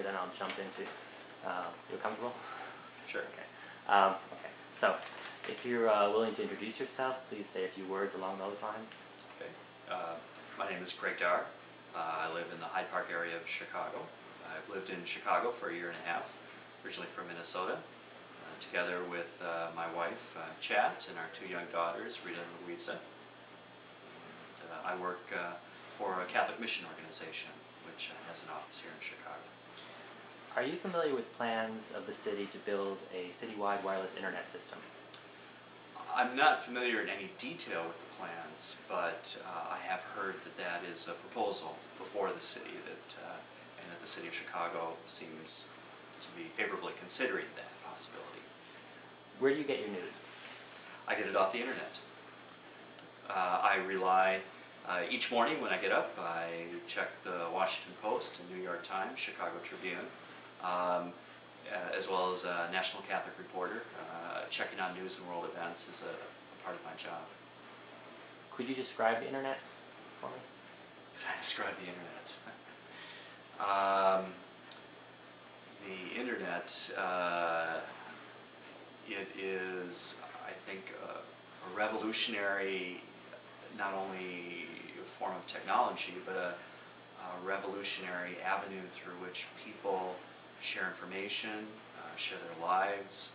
story, then I'll jump into. You're comfortable? Sure. Okay. Okay. So, if you're willing to introduce yourself, please say a few words along those lines. Okay. My name is Greg Dar. I live in the Hyde Park area of Chicago. I've lived in Chicago for a year and a half, originally from Minnesota, together with my wife, Chat, and our two young daughters, Rita and Louisa. And, I work for a Catholic mission organization, which has an office here in Chicago. Are you familiar with plans of the city to build a citywide wireless internet system? I'm not familiar in any detail with the plans, but I have heard that that is a proposal before the city, and that the city of Chicago seems to be favorably considering that possibility. Where do you get your news? I get it off the internet. I rely, each morning when I get up, I check the Washington Post and New York Times, Chicago Tribune, as well as National Catholic Reporter. Checking on news and world events is a part of my job. Could you describe the internet for me? Could I describe the internet? The internet, it is, I think, a revolutionary, not only form of technology, but a revolutionary avenue through which people share information, share their lives,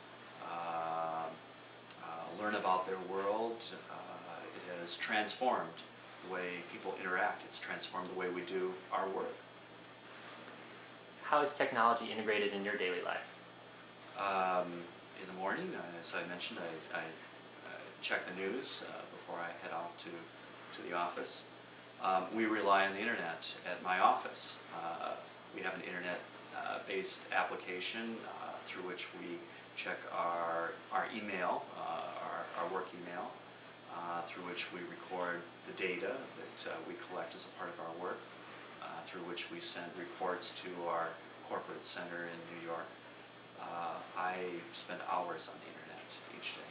learn about their world. It has transformed the way people interact. It's transformed the way we do our work. How is technology integrated in your daily life? In the morning, as I mentioned, I check the news before I head off to the office. We rely on the internet at my office. We have an internet-based application through which we check our email, our work email, through which we record the data that we collect as a part of our work, through which we send reports to our corporate center in New York. I spend hours on the internet each day.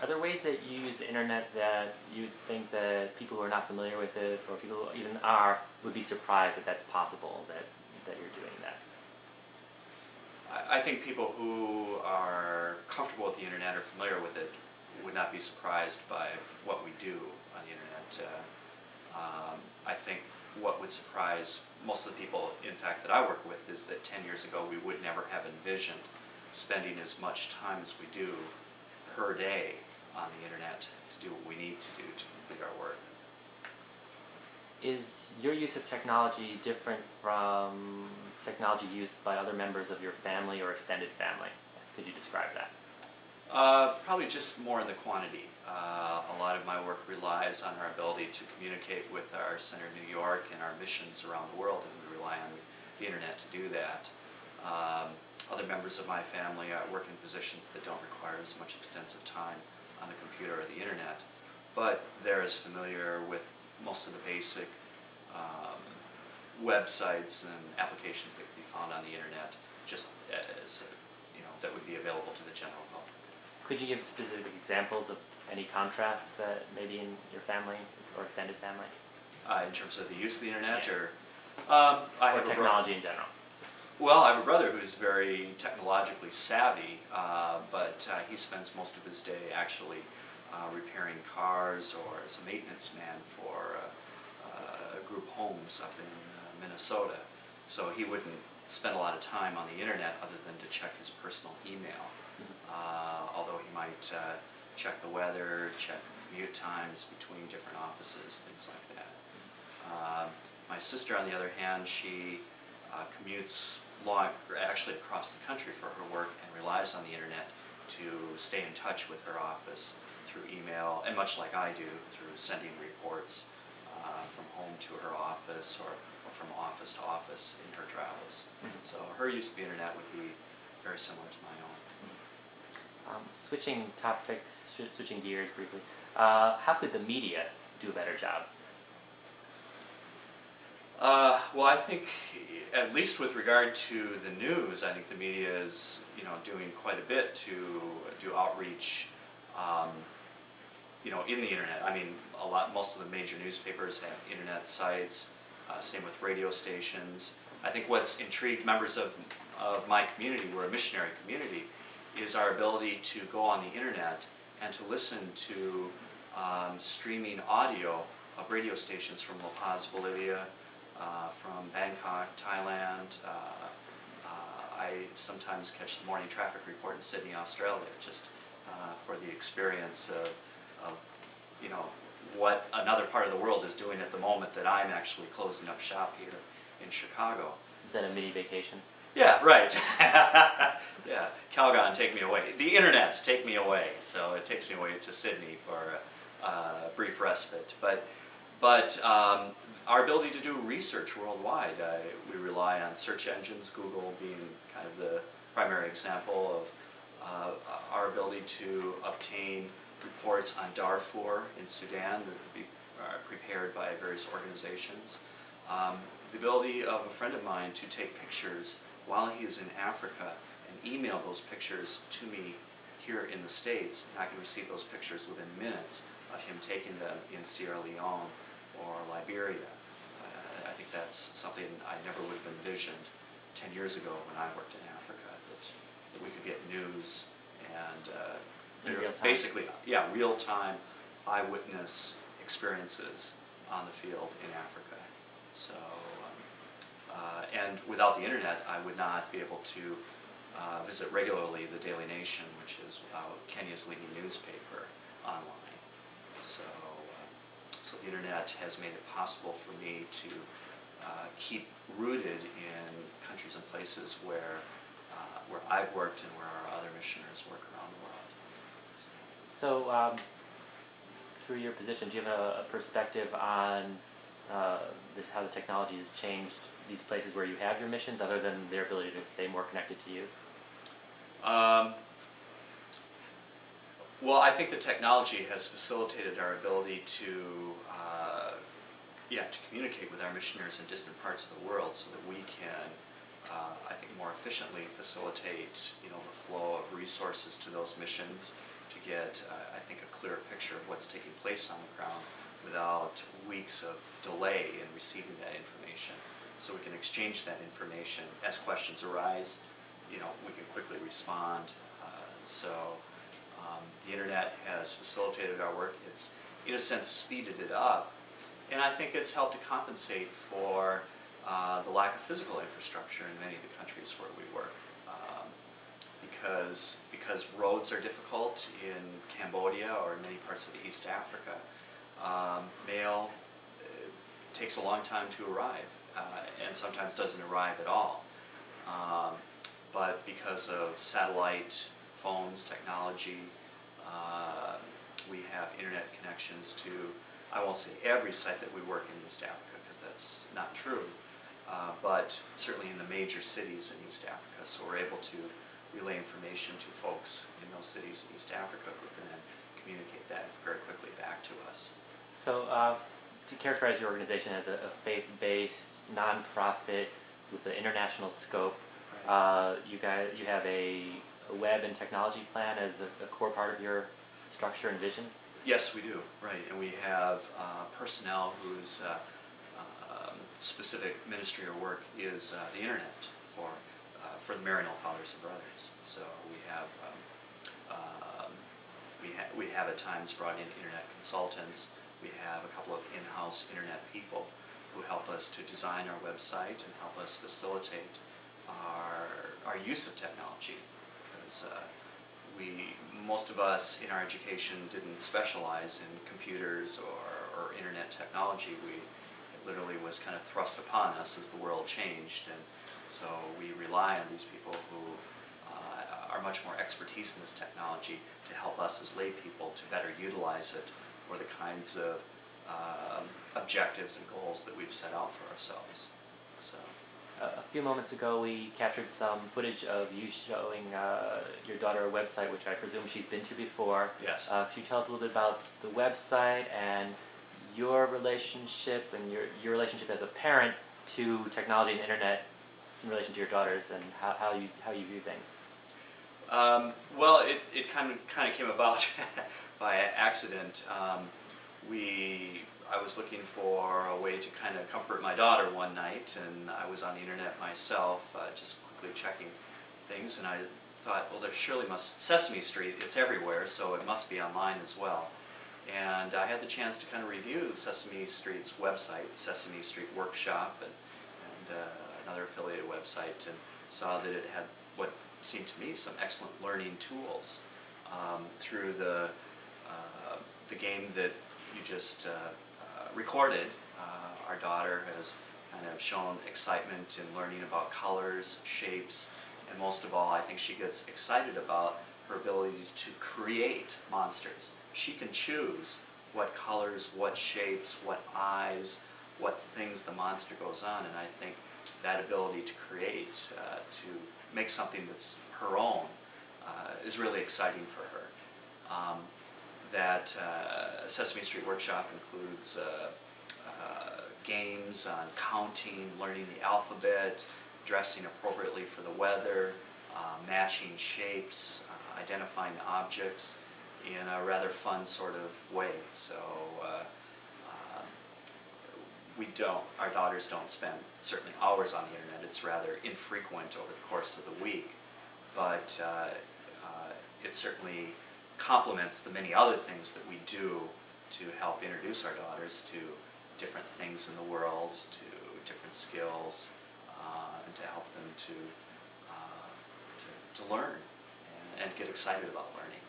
Are there ways that you use the internet that you think that people who are not familiar with it, or people who even are, would be surprised that that's possible, that you're doing that? I think people who are comfortable with the internet or familiar with it would not be surprised by what we do on the internet. I think what would surprise most of the people, in fact, that I work with, is that 10 years ago we would never have envisioned spending as much time as we do per day on the internet to do what we need to do to complete our work. Is your use of technology different from technology used by other members of your family or extended family? Could you describe that? Probably just more in the quantity. A lot of my work relies on our ability to communicate with our center in New York and our missions around the world, and we rely on the internet to do that. Other members of my family work in positions that don't require as much extensive time on the computer or the internet, but they're as familiar with most of the basic websites and applications that can be found on the internet, just as that would be available to the general public. Could you give specific examples of any contrasts that maybe in your family or extended family? In terms of the use of the internet, Yeah. or Or technology in general? well, I have a brother who's very technologically savvy, but he spends most of his day actually repairing cars or as a maintenance man for group homes up in Minnesota. So he wouldn't spend a lot of time on the internet other than to check his personal email. Although he might check the weather, check commute times between different offices, things like that. My sister, on the other hand, she commutes actually across the country for her work and relies on the internet to stay in touch with her office through email, and much like I do, through sending reports from home to her office or from office to office in her travels. So her use of the internet would be very similar to my own. Switching topics, switching gears briefly, how could the media do a better job? Well, I think, at least with regard to the news, I think the media is, doing quite a bit to do outreach, in the internet. I mean, most of the major newspapers have internet sites. Same with radio stations. I think what's intrigued members of my community, we're a missionary community, is our ability to go on the internet and to listen to streaming audio of radio stations from La Paz, Bolivia, from Bangkok, Thailand. I sometimes catch the morning traffic report in Sydney, Australia, just for the experience of you know, what another part of the world is doing at the moment that I'm actually closing up shop here in Chicago. Is that a mini vacation? Yeah, right. Yeah, Calgon, take me away. The internet's take me away, so it takes me away to Sydney for a brief respite. But our ability to do research worldwide, we rely on search engines, Google being kind of the primary example of our ability to obtain reports on Darfur in Sudan that would be prepared by various organizations. The ability of a friend of mine to take pictures while he is in Africa and email those pictures to me here in the States, and I can receive those pictures within minutes of him taking them in Sierra Leone or Liberia. I think that's something I never would have envisioned 10 years ago when I worked in Africa, that we could get news and In real time. basically, yeah, real-time eyewitness experiences on the field in Africa. So, and without the internet, I would not be able to visit regularly the Daily Nation, which is Kenya's leading newspaper online. So, so the internet has made it possible for me to keep rooted in countries and places where I've worked and where our other missioners work around the world. So, through your position, do you have a perspective on how the technology has changed these places where you have your missions, other than their ability to stay more connected to you? Well, I think the technology has facilitated our ability to to communicate with our missioners in distant parts of the world, so that we can, I think, more efficiently facilitate, the flow of resources to those missions, to get, I think, a clearer picture of what's taking place on the ground without weeks of delay in receiving that information. So we can exchange that information as questions arise. We can quickly respond. The internet has facilitated our work. It's, in a sense, speeded it up. And I think it's helped to compensate for the lack of physical infrastructure in many of the countries where we work. Because roads are difficult in Cambodia or in many parts of East Africa, mail takes a long time to arrive, and sometimes doesn't arrive at all. But because of satellite phones, technology, we have internet connections to, I won't say every site that we work in East Africa, because that's not true, but certainly in the major cities in East Africa. So we're able to relay information to folks in those cities in East Africa who can then communicate that very quickly back to us. So, to characterize your organization as a faith-based nonprofit with an international scope, you have a web and technology plan as a core part of your structure and vision? Yes, we do, right. And we have personnel whose specific ministry or work is the internet for the Maryknoll Fathers and Brothers. So we have at times brought in internet consultants. We have a couple of in-house internet people who help us to design our website and help us facilitate our use of technology, because most of us in our education didn't specialize in computers or internet technology. It literally was kind of thrust upon us as the world changed, and so we rely on these people who are much more expertise in this technology to help us as lay people to better utilize it for the kinds of objectives and goals that we've set out for ourselves. So. A few moments ago, we captured some footage of you showing your daughter a website, which I presume she's been to before. Yes. Could you tell us a little bit about the website and your relationship and your relationship as a parent to technology and internet in relation to your daughters, and how you view things? Well, it kind of came about by accident. We I was looking for a way to kind of comfort my daughter one night, and I was on the internet myself, just quickly checking things, and I thought, well, there surely must, Sesame Street, it's everywhere, so it must be online as well. And I had the chance to kind of review Sesame Street's website, Sesame Street Workshop, and another affiliated website, and saw that it had what seemed to me some excellent learning tools through the game that you just recorded. Our daughter has kind of shown excitement in learning about colors, shapes, and most of all, I think she gets excited about her ability to create monsters. She can choose what colors, what shapes, what eyes, what things the monster goes on, and I think that ability to create, to make something that's her own, is really exciting for her. That Sesame Street Workshop includes games on counting, learning the alphabet, dressing appropriately for the weather, matching shapes, identifying objects in a rather fun sort of way. So our daughters don't spend certainly hours on the internet. It's rather infrequent over the course of the week, but it certainly complements the many other things that we do to help introduce our daughters to different things in the world, to different skills, and to help them to learn and get excited about learning.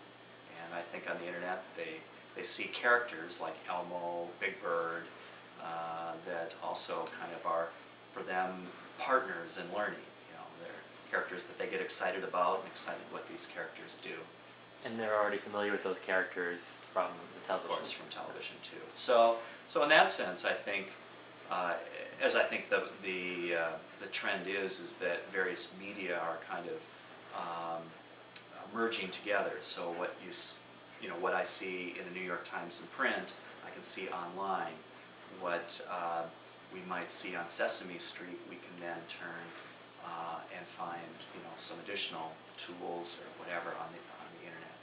And I think on the internet they see characters like Elmo, Big Bird, that also kind of are, for them, partners in learning. You know, they're characters that they get excited about and excited what these characters do. And they're already familiar with those characters from the television. Of course, from television too. So in that sense, I think, as I think the trend is that various media are kind of merging together. So what I see in the New York Times in print, I can see online. What we might see on Sesame Street, we can then turn and find some additional tools or whatever on the internet.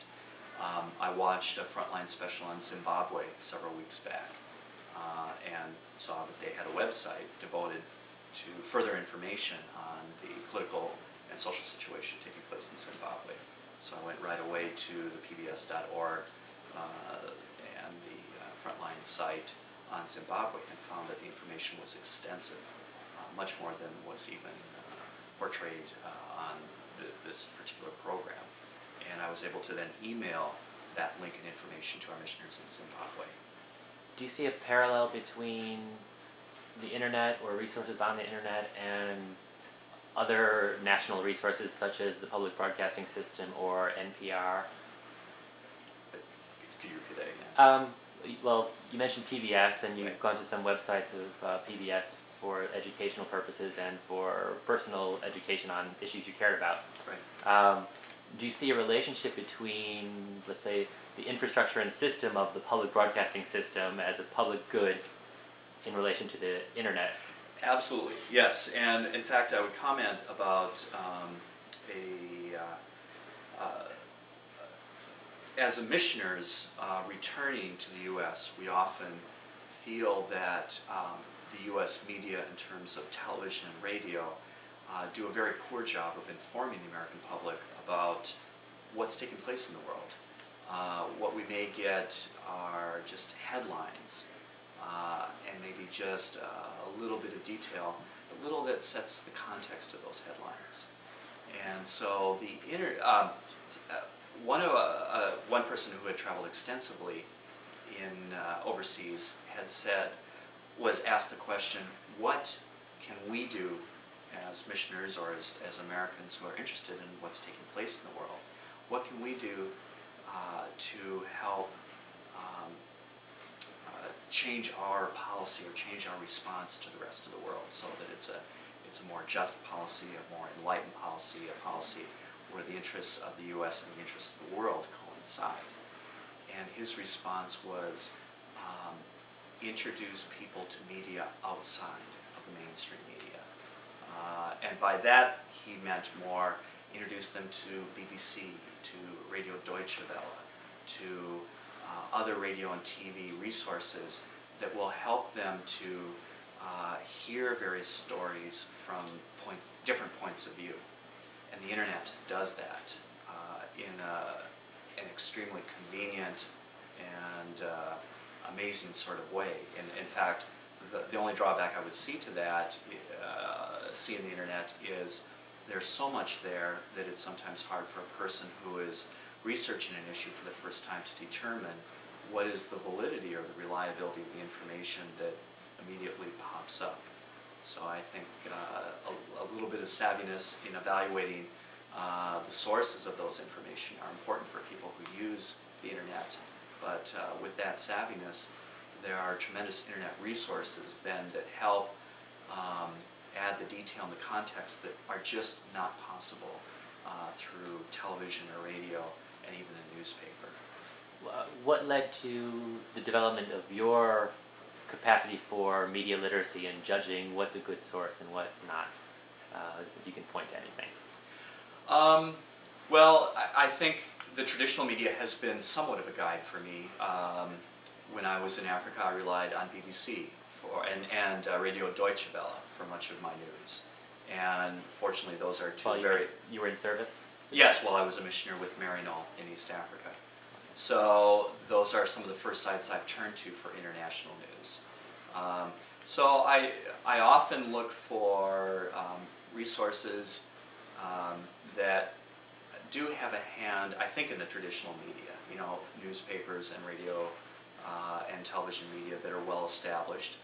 I watched a Frontline special on Zimbabwe several weeks back and saw that they had a website devoted to further information on the political and social situation taking place in Zimbabwe. So I went right away to the pbs.org and the Frontline site on Zimbabwe and found that the information was extensive, much more than was even portrayed on this particular program. And I was able to then email that link and information to our missioners in Zimbabwe. Do you see a parallel between the internet or resources on the internet and other national resources such as the Public Broadcasting System or NPR? Could you repeat that again? Well, you mentioned PBS, and you've gone to some websites of PBS for educational purposes and for personal education on issues you cared about. Right. Do you see a relationship between, let's say, the infrastructure and system of the public broadcasting system as a public good in relation to the internet? Absolutely, yes. And in fact, I would comment about as a missioners returning to the U.S., we often feel that the U.S. media in terms of television and radio do a very poor job of informing the American public about what's taking place in the world. What we may get are just headlines and maybe just a little bit of detail, a little that sets the context of those headlines. And so one person who had traveled extensively in overseas was asked the question, what can we do as missioners or as Americans who are interested in what's taking place in the world? What can we do to help change our policy or change our response to the rest of the world so that it's a more just policy, a more enlightened policy, a policy where the interests of the U.S. and the interests of the world coincide? And his response was, introduce people to media outside of the mainstream media. And by that he meant more introduce them to BBC, to Radio Deutsche Welle, to other radio and TV resources that will help them to hear various stories from different points of view. And the internet does that in an extremely convenient and amazing sort of way. In fact, the only drawback I would see to that, see in the internet, is there's so much there that it's sometimes hard for a person who is researching an issue for the first time to determine what is the validity or the reliability of the information that immediately pops up. So I think a little bit of savviness in evaluating the sources of those information are important for people who use the internet. But with that savviness, there are tremendous internet resources then that help add the detail and the context that are just not possible through television or radio and even a newspaper. What led to the development of your capacity for media literacy and judging what's a good source and what's not? If you can point to anything. Well, I think the traditional media has been somewhat of a guide for me. When I was in Africa, I relied on BBC and Radio Deutsche Welle for much of my news. And fortunately, those are two You were in service? Yes, well, I was a missionary with Maryknoll in East Africa. So those are some of the first sites I've turned to for international news. So I often look for resources that do have a hand, I think, in the traditional media, newspapers and radio and television media that are well established,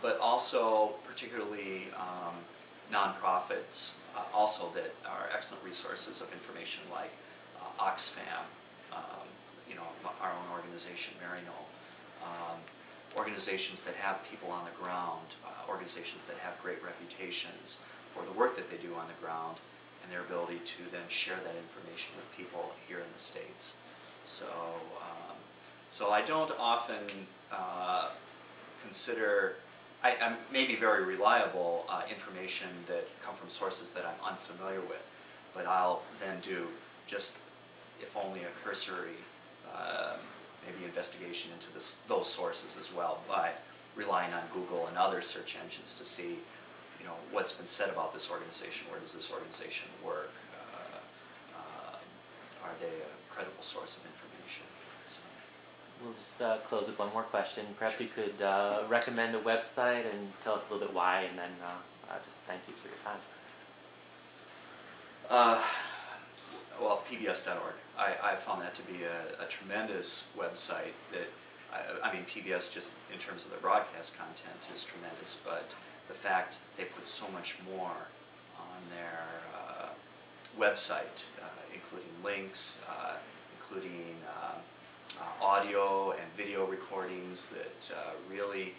but also particularly nonprofits also that are excellent resources of information, like Oxfam, our own organization, Maryknoll, organizations that have people on the ground, organizations that have great reputations for the work that they do on the ground, and their ability to then share that information with people here in the States. So I don't often consider, I may be very reliable information that come from sources that I'm unfamiliar with, but I'll then do just, if only a cursory, maybe investigation into those sources as well, by relying on Google and other search engines to see what's been said about this organization. Where does this organization work? Are they a credible source of information? So. We'll just close with one more question. Perhaps you could recommend a website and tell us a little bit why, and then just thank you for your time. Well, pbs.org. I found that to be a tremendous website that, I mean, PBS just in terms of the broadcast content is tremendous, but the fact they put so much more on their website, including links, including audio and video recordings that really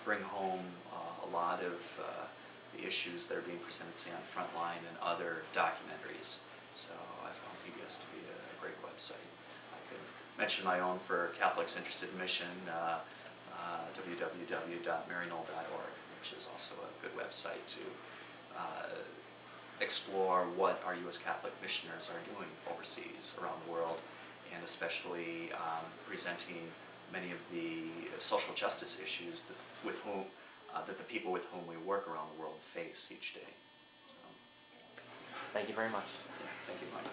bring home a lot of the issues that are being presented, say, on Frontline and other documentaries. So I found PBS to be a great website. I could mention my own for Catholics interested in mission, www.maryknoll.org, which is also a good website to explore what our U.S. Catholic missioners are doing overseas around the world, and especially presenting many of the social justice issues that the people with whom we work around the world face each day. So, Thank you very much. yeah, thank you, Mike.